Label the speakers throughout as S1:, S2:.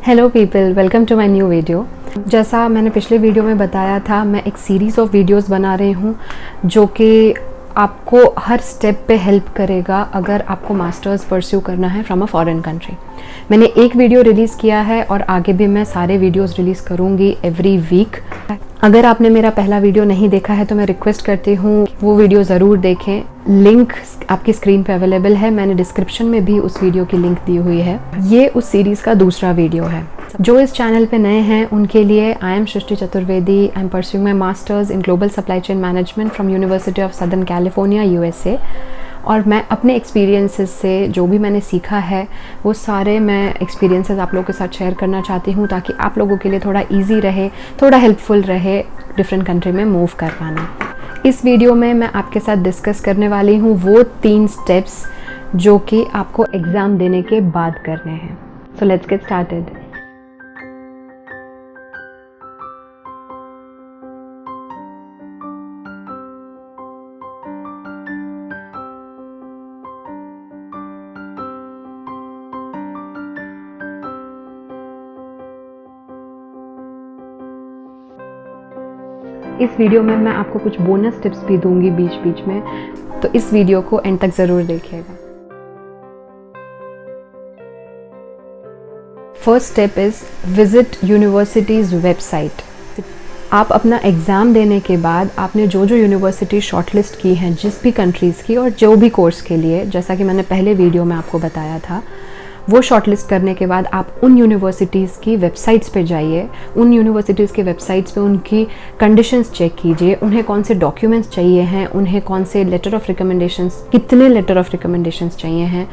S1: Hello people, welcome to my new video. जैसा मैंने पिछले वीडियो में बताया था, मैं एक सीरीज़ ऑफ वीडियोस बना रही हूँ जो कि आपको हर स्टेप पे हेल्प करेगा अगर आपको मास्टर्स परस्यू करना है फ्रॉम अ फॉरेन कंट्री। मैंने एक वीडियो रिलीज़ किया है और आगे भी मैं सारे वीडियोस रिलीज़ करूँगी एवरी वीक। अगर आपने मेरा पहला वीडियो नहीं देखा है तो मैं रिक्वेस्ट करती हूँ वो वीडियो ज़रूर देखें। लिंक आपकी स्क्रीन पे अवेलेबल है, मैंने डिस्क्रिप्शन में भी उस वीडियो की लिंक दी हुई है। ये उस सीरीज़ का दूसरा वीडियो है। जो इस चैनल पे नए हैं उनके लिए I am Srishti Chaturvedi. I am pursuing my masters in global supply chain management from university of southern California USA। और मैं अपने एक्सपीरियंसेस से जो भी मैंने सीखा है वो सारे मैं एक्सपीरियंसेस आप लोगों के साथ शेयर करना चाहती हूँ ताकि आप लोगों के लिए थोड़ा इजी रहे, थोड़ा हेल्पफुल रहे डिफरेंट कंट्री में मूव कर पाना। इस वीडियो में मैं आपके साथ डिस्कस करने वाली हूँ वो 3 स्टेप्स जो कि आपको एग्ज़ाम देने के बाद करने हैं। So let's get started. इस वीडियो में मैं आपको कुछ बोनस टिप्स भी दूंगी बीच बीच में, तो इस वीडियो को एंड तक ज़रूर देखिएगा। First step is visit universities website. आप अपना एग्ज़ाम देने के बाद आपने जो जो यूनिवर्सिटी शॉर्टलिस्ट की हैं जिस भी कंट्रीज़ की और जो भी कोर्स के लिए, जैसा कि मैंने पहले वीडियो में आपको बताया था, वो शॉर्टलिस्ट करने के बाद आप उन यूनिवर्सिटीज़ की वेबसाइट्स पे जाइए। उन यूनिवर्सिटीज़ के वेबसाइट्स पे उनकी कंडीशंस चेक कीजिए, उन्हें कौन से डॉक्यूमेंट्स चाहिए हैं, उन्हें कौन से लेटर ऑफ रिकमेंडेशंस, कितने लेटर ऑफ रिकमेंडेशंस चाहिए हैं,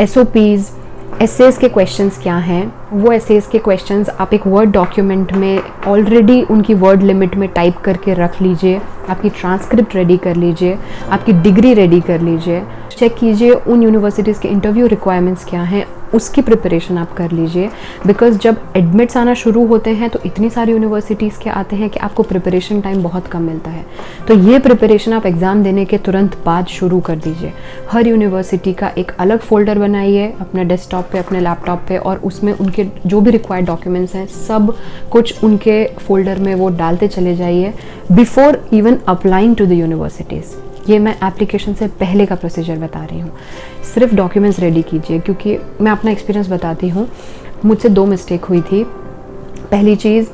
S1: SOPs, एसेस के क्वेश्चंस क्या हैं। वो एसेस के क्वेश्चंस आप एक वर्ड डॉक्यूमेंट में ऑलरेडी उनकी वर्ड लिमिट में टाइप करके रख लीजिए। आपकी ट्रांसक्रिप्ट रेडी कर लीजिए, आपकी डिग्री रेडी कर लीजिए। चेक कीजिए उन यूनिवर्सिटीज़ के इंटरव्यू रिक्वायरमेंट्स क्या हैं, उसकी प्रिपरेशन आप कर लीजिए। बिकॉज जब एडमिट्स आना शुरू होते हैं तो इतनी सारी यूनिवर्सिटीज़ के आते हैं कि आपको प्रिपरेशन टाइम बहुत कम मिलता है। तो ये प्रिपरेशन आप एग्ज़ाम देने के तुरंत बाद शुरू कर दीजिए। हर यूनिवर्सिटी का एक अलग फोल्डर बनाइए अपने डेस्कटॉप पे, अपने लैपटॉप पे, और उसमें उनके जो भी रिक्वायर्ड डॉक्यूमेंट्स हैं सब कुछ उनके फोल्डर में वो डालते चले जाइए before even applying to the universities. ये मैं एप्लीकेशन से पहले का प्रोसीजर बता रही हूँ। सिर्फ डॉक्यूमेंट्स रेडी कीजिए, क्योंकि मैं अपना एक्सपीरियंस बताती हूँ। मुझसे 2 मिस्टेक हुई थी। पहली चीज़,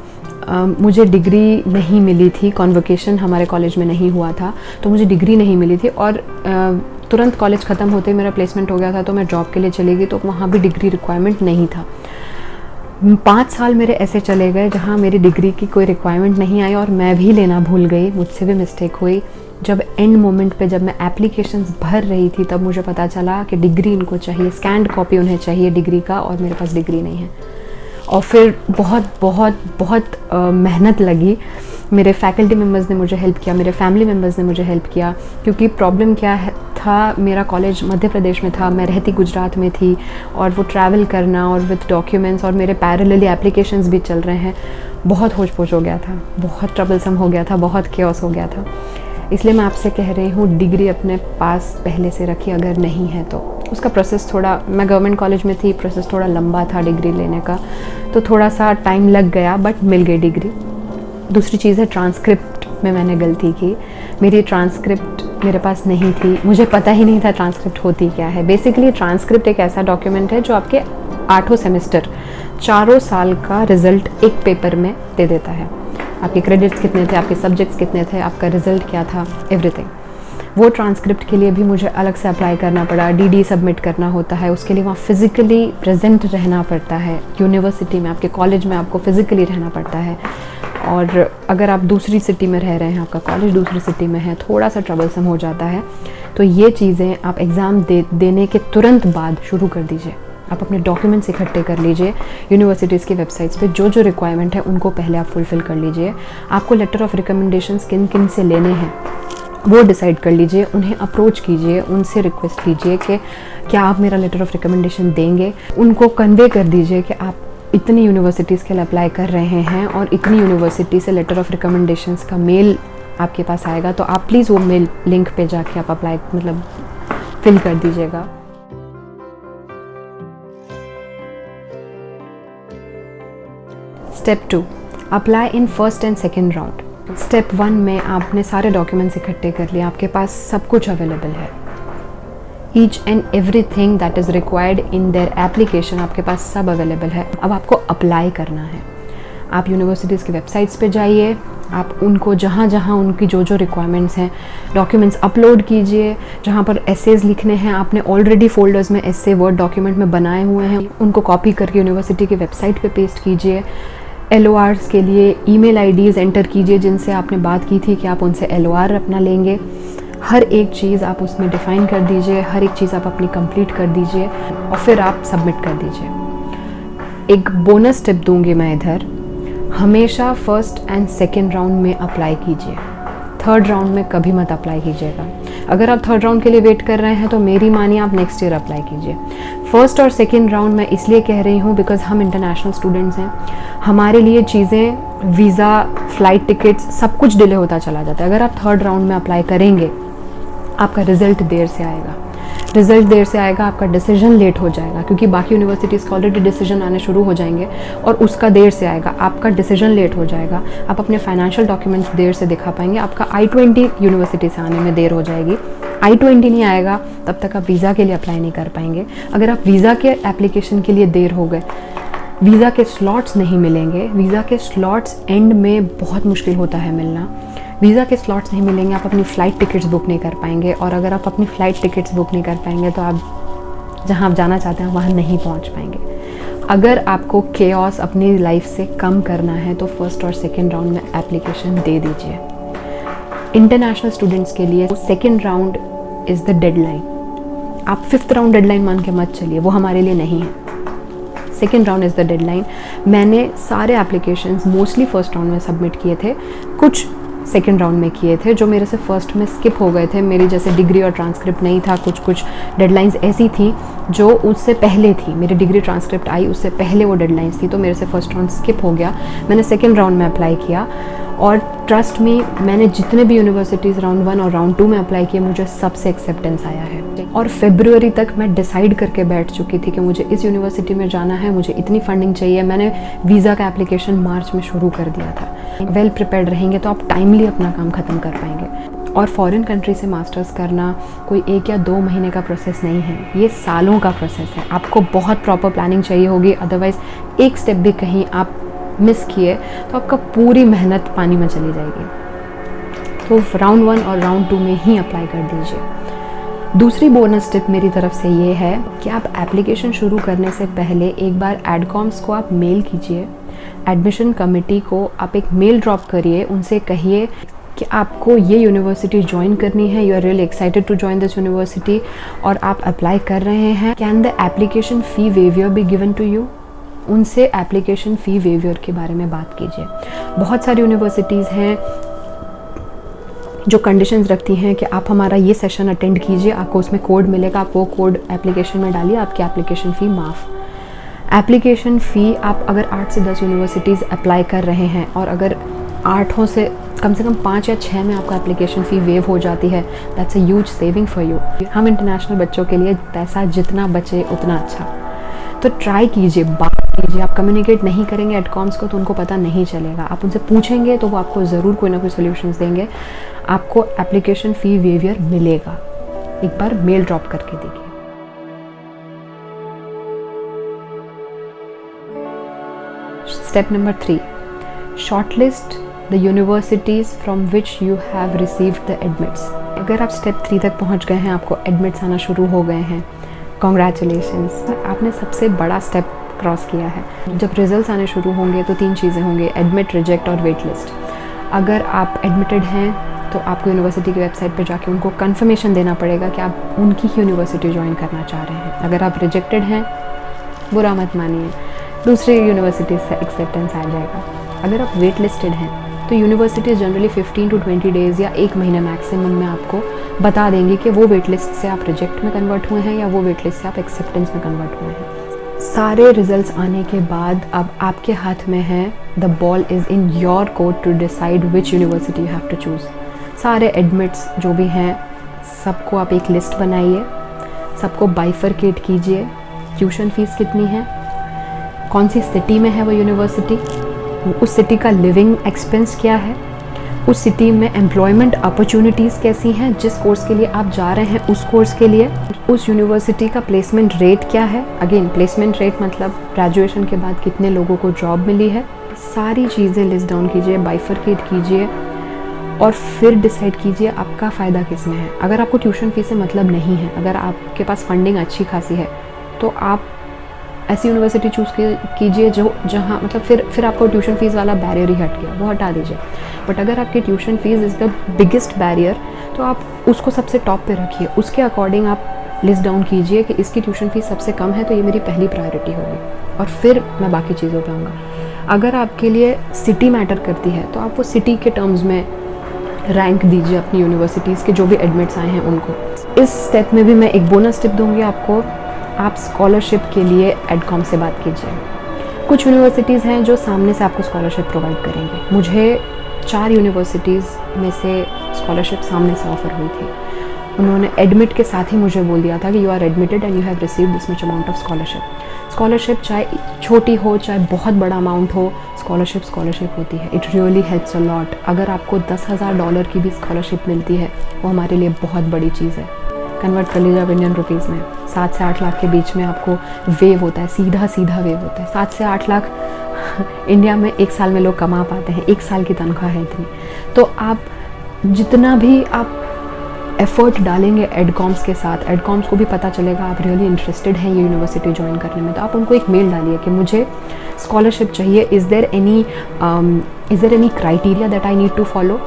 S1: मुझे डिग्री नहीं मिली थी, कॉन्वोकेशन हमारे कॉलेज में नहीं हुआ था तो मुझे डिग्री नहीं मिली थी, और तुरंत कॉलेज ख़त्म होते ही मेरा प्लेसमेंट हो गया था तो मैं जॉब के लिए चली गई, तो वहाँ भी डिग्री रिक्वायरमेंट नहीं था। 5 साल मेरे ऐसे चले गए जहाँ मेरी डिग्री की कोई रिक्वायरमेंट नहीं आई और मैं भी लेना भूल गई। मुझसे भी मिस्टेक हुई। जब एंड मोमेंट पे जब मैं एप्लीकेशंस भर रही थी तब मुझे पता चला कि डिग्री इनको चाहिए, स्कैन्ड कॉपी उन्हें चाहिए डिग्री का, और मेरे पास डिग्री नहीं है। और फिर बहुत बहुत बहुत मेहनत लगी। मेरे फैकल्टी मेम्बर्स ने मुझे हेल्प किया, मेरे फैमिली मेम्बर्स ने मुझे हेल्प किया, क्योंकि प्रॉब्लम क्या था, मेरा कॉलेज मध्य प्रदेश में था, मैं रहती गुजरात में थी, और वो ट्रैवल करना और विद डॉक्यूमेंट्स, और मेरे पैरेलली एप्लीकेशंस भी चल रहे हैं। बहुत होच पोच हो गया था, बहुत ट्रबलसम हो गया था, बहुत केओस हो गया था। इसलिए मैं आपसे कह रही हूँ डिग्री अपने पास पहले से रखिए, अगर नहीं है तो। उसका प्रोसेस थोड़ा, मैं गवर्नमेंट कॉलेज में थी, प्रोसेस थोड़ा लंबा था डिग्री लेने का, तो थोड़ा सा टाइम लग गया, बट मिल गई डिग्री। दूसरी चीज़ है ट्रांसक्रिप्ट में मैंने गलती की। मेरी ट्रांसक्रिप्ट मेरे पास नहीं थी, मुझे पता ही नहीं था ट्रांसक्रिप्ट होती क्या है। बेसिकली ट्रांसक्रिप्ट एक ऐसा डॉक्यूमेंट है जो आपके 8 सेमेस्टर, 4 साल का रिजल्ट एक पेपर में दे देता है। आपके क्रेडिट्स कितने थे, आपके सब्जेक्ट्स कितने थे, आपका रिजल्ट क्या था, एवरीथिंग। वो ट्रांसक्रिप्ट के लिए भी मुझे अलग से अप्लाई करना पड़ा, DD सबमिट करना होता है, उसके लिए वहाँ फिज़िकली प्रेजेंट रहना पड़ता है। यूनिवर्सिटी में, आपके कॉलेज में आपको फिज़िकली रहना पड़ता है। और अगर आप दूसरी सिटी में रह रहे हैं, आपका कॉलेज दूसरी सिटी में है, थोड़ा सा ट्रबलसम हो जाता है। तो ये चीज़ें आप एग्ज़ाम देने के तुरंत बाद शुरू कर दीजिए। आप अपने डॉक्यूमेंट्स इकट्ठे कर लीजिए। यूनिवर्सिटीज़ की वेबसाइट्स पे जो जो रिक्वायरमेंट है उनको पहले आप फुलफ़िल कर लीजिए। आपको लेटर ऑफ रिकमेंडेशंस किन किन से लेने हैं वो डिसाइड कर लीजिए। उन्हें अप्रोच कीजिए, उनसे रिक्वेस्ट कीजिए कि क्या आप मेरा लेटर ऑफ रिकमेंडेशन देंगे। उनको कन्वे कर दीजिए कि आप इतनी यूनिवर्सिटीज़ के लिए अप्लाई कर रहे हैं और इतनी यूनिवर्सिटी से लेटर ऑफ रिकमेंडेशंस का मेल आपके पास आएगा, तो आप प्लीज़ वो मेल लिंक पे जाके आप अप्लाई फिल कर दीजिएगा। Step 2, apply in first and second round. Step 1 में आपने सारे डॉक्यूमेंट्स इकट्ठे कर लिए, आपके पास सब कुछ अवेलेबल है, each and everything that is required in their application आपके पास सब अवेलेबल है। अब आपको अप्लाई करना है। आप यूनिवर्सिटीज़ की वेबसाइट्स पे जाइए, आप उनको जहाँ जहाँ उनकी जो जो रिक्वायरमेंट्स हैं डॉक्यूमेंट्स अपलोड कीजिए। जहाँ पर एसेज लिखने हैं आपने ऑलरेडी फोल्डर्स में एसे वर्ड डॉक्यूमेंट में बनाए हुए हैं, उनको कॉपी करके यूनिवर्सिटी की वेबसाइट पे पेस्ट कीजिए। LORs के लिए ईमेल IDs एंटर कीजिए जिनसे आपने बात की थी कि आप उनसे LOR अपना लेंगे। हर एक चीज़ आप उसमें डिफ़ाइन कर दीजिए, हर एक चीज़ आप अपनी कंप्लीट कर दीजिए और फिर आप सबमिट कर दीजिए। एक बोनस टिप दूंगी मैं इधर, हमेशा फर्स्ट एंड सेकेंड राउंड में अप्लाई कीजिए, थर्ड राउंड में कभी मत अप्लाई कीजिएगा। अगर आप थर्ड राउंड के लिए वेट कर रहे हैं तो मेरी मानिए आप नेक्स्ट ईयर अप्लाई कीजिए। फर्स्ट और सेकेंड राउंड मैं इसलिए कह रही हूँ बिकॉज हम इंटरनेशनल स्टूडेंट्स हैं, हमारे लिए चीज़ें वीज़ा, फ़्लाइट टिकट्स सब कुछ डिले होता चला जाता है। अगर आप थर्ड राउंड में अप्लाई करेंगे आपका रिज़ल्ट देर से आएगा, रिज़ल्ट देर से आएगा, आपका डिसीजन लेट हो जाएगा क्योंकि बाकी यूनिवर्सिटीज़ का ऑलरेडी डिसीजन आने शुरू हो जाएंगे और उसका देर से आएगा, आपका डिसीजन लेट हो जाएगा, आप अपने फाइनेंशियल डॉक्यूमेंट्स देर से दिखा पाएंगे, आपका I-20 यूनिवर्सिटी से आने में देर हो जाएगी। I-20 नहीं आएगा तब तक आप वीज़ा के लिए अप्लाई नहीं कर पाएंगे। अगर आप वीज़ा के एप्लीकेशन के लिए देर हो गए, वीज़ा के स्लॉट्स नहीं मिलेंगे, वीज़ा के स्लॉट्स एंड में बहुत मुश्किल होता है मिलना, वीज़ा के स्लॉट्स नहीं मिलेंगे, आप अपनी फ़्लाइट टिकट्स बुक नहीं कर पाएंगे और अगर आप अपनी फ़्लाइट टिकट्स बुक नहीं कर पाएंगे तो आप जहां आप जाना चाहते हैं वहां नहीं पहुंच पाएंगे। अगर आपको केओस अपनी लाइफ से कम करना है तो फर्स्ट और सेकेंड राउंड में एप्लीकेशन दे दीजिए। इंटरनेशनल स्टूडेंट्स के लिए second round is the deadline. आप फिफ्थ राउंड डेडलाइन मान के मत चलिए, वो हमारे लिए नहीं है। Second round is the deadline. मैंने सारे एप्लीकेशंस मोस्टली फर्स्ट राउंड में सबमिट किए थे, कुछ सेकेंड राउंड में किए थे जो मेरे से फर्स्ट में स्किप हो गए थे। मेरी जैसे डिग्री और ट्रांसक्रिप्ट नहीं था, कुछ डेडलाइंस ऐसी थी जो उससे पहले थी, मेरी डिग्री ट्रांसक्रिप्ट आई उससे पहले वो डेडलाइंस थी, तो मेरे से फर्स्ट राउंड स्किप हो गया। मैंने सेकेंड राउंड में अप्लाई किया और ट्रस्ट मी, मैंने जितने भी यूनिवर्सिटीज़ राउंड 1 और राउंड 2 में अप्लाई किए मुझे सबसे एक्सेप्टेंस आया है। और फरवरी तक मैं डिसाइड करके बैठ चुकी थी कि मुझे इस यूनिवर्सिटी में जाना है, मुझे इतनी फंडिंग चाहिए। मैंने वीज़ा का एप्लीकेशन मार्च में शुरू कर दिया था। वेल प्रिपेयर्ड रहेंगे तो आप टाइमली अपना काम ख़त्म कर पाएंगे। और फॉरेन कंट्री से मास्टर्स करना कोई 1 या 2 महीने का प्रोसेस नहीं है, ये सालों का प्रोसेस है। आपको बहुत प्रॉपर प्लानिंग चाहिए होगी, अदरवाइज़ एक स्टेप भी कहीं आप मिस किए तो आपका पूरी मेहनत पानी में चली जाएगी। तो राउंड 1 और राउंड 2 में ही अप्लाई कर दीजिए। दूसरी बोनस टिप मेरी तरफ से ये है कि आप एप्लीकेशन शुरू करने से पहले एक बार एडकॉम्स को आप मेल कीजिए, एडमिशन कमेटी को आप एक मेल ड्रॉप करिए, उनसे कहिए कि आपको ये यूनिवर्सिटी ज्वाइन करनी है, you are really excited to join this university और आप अप्लाई कर रहे हैं, can the application fee waiver be given to you. उनसे एप्लीकेशन फ़ी वेवियर के बारे में बात कीजिए। बहुत सारी यूनिवर्सिटीज़ हैं जो कंडीशंस रखती हैं कि आप हमारा ये सेशन अटेंड कीजिए, आपको उसमें कोड मिलेगा, आप वो कोड एप्लीकेशन में डालिए, आपकी एप्लीकेशन फ़ी माफ़। एप्लीकेशन फ़ी आप अगर 8 से 10 यूनिवर्सिटीज़ अप्लाई कर रहे हैं और अगर 8 से कम 5 या 6 में आपका एप्लीकेशन फ़ी वेव हो जाती है, that's a huge saving for you. हम इंटरनेशनल बच्चों के लिए पैसा जितना बचे उतना अच्छा। तो ट्राई कीजिए, बात कीजिए। आप कम्युनिकेट नहीं करेंगे एडकॉम्स को तो उनको पता नहीं चलेगा। आप उनसे पूछेंगे तो वो आपको ज़रूर कोई ना कोई सोल्यूशंस देंगे, आपको एप्लीकेशन फ़ी वेवियर मिलेगा। एक बार मेल ड्रॉप करके देखिए। Step number 3, shortlist the universities from which you have received the admits. अगर आप स्टेप 3 तक पहुंच गए हैं, आपको एडमिट्स आना शुरू हो गए हैं, कॉन्ग्रेचुलेशंस, आपने सबसे बड़ा स्टेप क्रॉस किया है। जब रिजल्ट्स आने शुरू होंगे तो 3 चीज़ें होंगे, एडमिट, रिजेक्ट और वेट लिस्ट। अगर आप एडमिटेड हैं तो आपको यूनिवर्सिटी की वेबसाइट पर जाके उनको कंफर्मेशन देना पड़ेगा कि आप उनकी ही यूनिवर्सिटी ज्वाइन करना चाह रहे हैं। अगर आप रिजेक्टेड हैं, बुरा मत मानिए, दूसरी यूनिवर्सिटी से एक्सेप्टेंस आ जाएगा। अगर आप वेट लिस्टेड हैं तो यूनिवर्सिटी जनरली 15 to 20 डेज़ या 1 महीने मैक्सिमम में आपको बता देंगे कि वो वेट लिस्ट से आप रिजेक्ट में कन्वर्ट हुए हैं या वो वेट लिस्ट से आप एक्सेप्टेंस में कन्वर्ट हुए हैं। सारे रिजल्ट्स आने के बाद अब आपके हाथ में है, the ball is in your court to decide which university you have to choose. सारे एडमिट्स जो भी हैं सबको आप एक लिस्ट बनाइए, सबको बाइफरकेट कीजिए, ट्यूशन फीस कितनी है, कौन सी सिटी में है वो यूनिवर्सिटी, उस सिटी का लिविंग एक्सपेंस क्या है, उस सिटी में एम्प्लॉयमेंट अपॉर्चुनिटीज़ कैसी हैं, जिस कोर्स के लिए आप जा रहे हैं उस कोर्स के लिए, उस यूनिवर्सिटी का प्लेसमेंट रेट क्या है। अगेन प्लेसमेंट रेट मतलब ग्रेजुएशन के बाद कितने लोगों को जॉब मिली है। सारी चीज़ें लिस्ट डाउन कीजिए, बाइफरकेट कीजिए और फिर डिसाइड कीजिए आपका फ़ायदा किस में है। अगर आपको ट्यूशन फीस से मतलब नहीं है, अगर आपके पास फंडिंग अच्छी खासी है, तो आप ऐसी यूनिवर्सिटी चूज़ कीजिए जहाँ मतलब फिर आपको ट्यूशन फीस वाला बैरियर ही हट गया, वो हटा दीजिए। बट अगर आपकी tuition fees is the biggest barrier, तो आप उसको सबसे टॉप पे रखिए। उसके अकॉर्डिंग आप लिस्ट डाउन कीजिए कि इसकी ट्यूशन फीस सबसे कम है तो ये मेरी पहली प्रायोरिटी होगी, और फिर मैं बाकी चीज़ों पे आऊँगा। अगर आपके लिए सिटी मैटर करती है तो आप वो सिटी के टर्म्स में रैंक दीजिए अपनी यूनिवर्सिटीज़ के जो भी एडमिट्स आए हैं उनको। इस स्टेप में भी मैं एक बोनस टिप दूँगी आपको, आप स्कॉलरशिप के लिए एडकॉम से बात कीजिए। कुछ यूनिवर्सिटीज़ हैं जो सामने से आपको स्कॉलरशिप प्रोवाइड करेंगे। मुझे 4 यूनिवर्सिटीज़ में से स्कॉलरशिप सामने से ऑफ़र हुई थी। उन्होंने एडमिट के साथ ही मुझे बोल दिया था कि you are admitted and you have received this much amount of scholarship चाहे छोटी हो चाहे बहुत बड़ा अमाउंट हो, स्कॉलरशिप होती है। It really helps a lot. अगर आपको $10,000 की भी स्कॉलरशिप मिलती है, वो हमारे लिए बहुत बड़ी चीज़ है। कन्वर्ट कर लीजिए आप इंडियन रुपीज़ में। 7 से 8 लाख के बीच में आपको वेव होता है, सीधा वेव होता है। 7 से 8 लाख इंडिया में एक साल में लोग कमा पाते हैं, एक साल की तनख्वाह है इतनी। तो आप जितना भी आप एफर्ट डालेंगे एडकॉम्स के साथ, एडकॉम्स को भी पता चलेगा आप रियली इंटरेस्टेड हैं ये यूनिवर्सिटी ज्वाइन करने में। तो आप उनको एक मेल डालिए कि मुझे स्कॉलरशिप चाहिए, is there any criteria that I need to follow.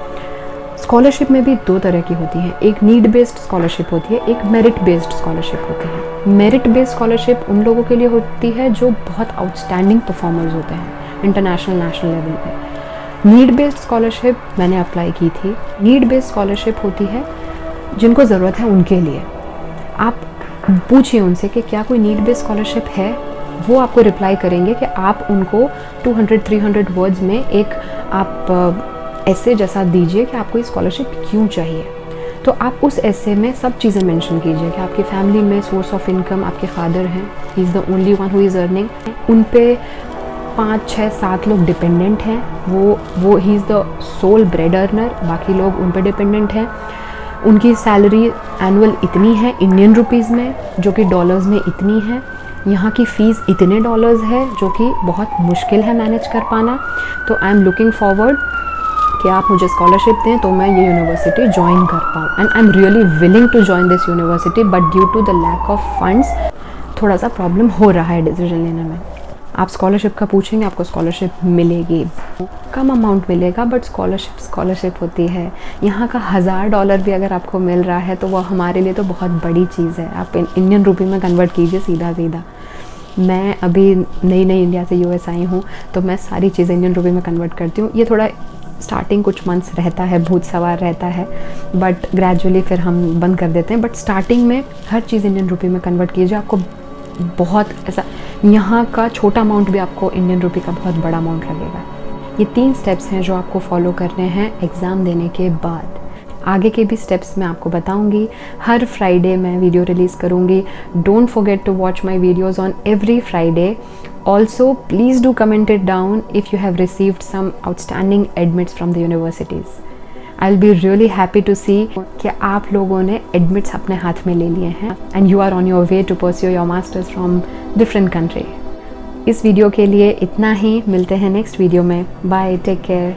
S1: Scholarship में भी 2 तरह की होती है, एक नीड बेस्ड स्कॉलरशिप होती है, एक मेरिट बेस्ड स्कॉलरशिप होती है। मेरिट बेस्ड स्कॉलरशिप उन लोगों के लिए होती है जो बहुत आउटस्टैंडिंग परफॉर्मर्स होते हैं इंटरनेशनल नेशनल लेवल पे। नीड बेस्ड स्कॉलरशिप मैंने अप्लाई की थी। नीड बेस्ड स्कॉलरशिप होती है जिनको ज़रूरत है उनके लिए। आप पूछिए उनसे कि क्या कोई नीड बेस्ड स्कॉलरशिप है, वो आपको रिप्लाई करेंगे कि आप उनको 200-300 वर्ड्स में एक आप ऐसे जैसा दीजिए कि आपको ये स्कॉलरशिप क्यों चाहिए। तो आप उस ऐसे में सब चीज़ें मेंशन कीजिए कि आपकी फैमिली में सोर्स ऑफ इनकम आपके फादर हैं, he is the only one who is earning, उन पे 5, 6, 7 लोग डिपेंडेंट हैं, वो he is the sole bread earner, बाकी लोग उन पे डिपेंडेंट हैं। उनकी सैलरी एनुअल इतनी है इंडियन रुपीज़ में, जो कि डॉलर्स में इतनी है। यहाँ की फ़ीस इतने डॉलर्स है जो कि बहुत मुश्किल है मैनेज कर पाना। तो आई एम लुकिंग फॉरवर्ड कि आप मुझे स्कॉलरशिप दें तो मैं ये यूनिवर्सिटी ज्वाइन कर पाऊँ, and I am really willing to join this university, but due to the lack of funds थोड़ा सा प्रॉब्लम हो रहा है डिसीजन लेने में। आप स्कॉलरशिप का पूछेंगे, आपको स्कॉलरशिप मिलेगी, कम अमाउंट मिलेगा, बट स्कॉलरशिप होती है। यहाँ का $1000 भी अगर आपको मिल रहा है तो वो हमारे लिए तो बहुत बड़ी चीज़ है। आप इंडियन रुपी में कन्वर्ट कीजिए सीधा। मैं अभी नई इंडिया से US आई हूँ, तो मैं सारी चीज़ें इंडियन रुपी में कन्वर्ट करती हूँ। ये थोड़ा स्टार्टिंग कुछ मंथ्स रहता है, भूत सवार रहता है, बट ग्रेजुअली फिर हम बंद कर देते हैं। बट स्टार्टिंग में हर चीज़ इंडियन रुपी में कन्वर्ट कीजिए, आपको बहुत ऐसा यहाँ का छोटा अमाउंट भी आपको इंडियन रुपी का बहुत बड़ा अमाउंट लगेगा। ये 3 स्टेप्स हैं जो आपको फॉलो करने हैं एग्ज़ाम देने के बाद। आगे के भी स्टेप्स मैं आपको बताऊंगी। हर फ्राइडे मैं वीडियो रिलीज़ करूंगी। Don't forget to watch my videos on every Friday. Also, please do comment it down if you have received some outstanding admits from the universities. I'll be really happy to see कि आप लोगों ने admits अपने हाथ में ले लिए हैं and you are on your way to pursue your masters from different country. इस वीडियो के लिए इतना ही, मिलते हैं नेक्स्ट वीडियो में। Bye, take care.